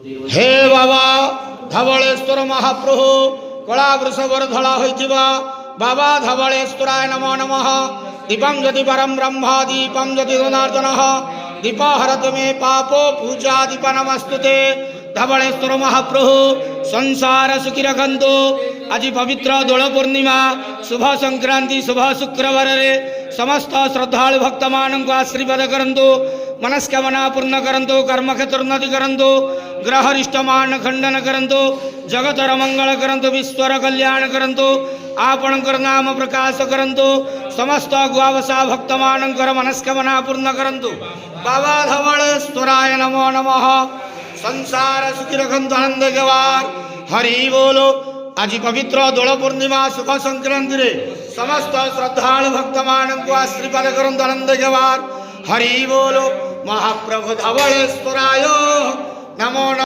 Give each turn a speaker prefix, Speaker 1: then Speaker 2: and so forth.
Speaker 1: हे बाबा धवळेश्वर महाप्रभु कला वृषभर धड़ा होइथिबा बाबा धवळेश्वराय नमो नमः। दीपं ज्योति परम ब्रह्म दीपं ज्योति जनार्दन दीप हरत मे पापो पूजा दीप नमस्तुते। धवळेश्वर महाप्रभु संसार सुखी रखंतु। आज पवित्र दोल पूर्णिमा शुभ संक्रांति शुभ शुक्रवार रे समस्त श्रद्धालु भक्त मान आशीर्वाद करंतु। मनस्कामना पूर्ण करंतु। कर्म क्षेत्र उन्नति करंतु। ग्रह रिष्टमान खंडन करंतु। जगतर मंगल करंतु। विश्वर कल्याण करंतु। आपणकर नाम प्रकाश करंतु। समस्त गुआवसा भक्त मानकर मनस्कामना पूर्ण करंतु। बाबा धवळेश्वराय नमो नमः। संसार सुखी रखंतु आनंद गवार हरि बोलो। आज पवित्र दोल पूर्णिमा शुभ संक्रांति रे समस्त श्रद्धालु भक्त मान आशीर्वाद करंतु आनंद गवार हरि बोलो। महाप्रभु धवळेश्वराय नमो नमः।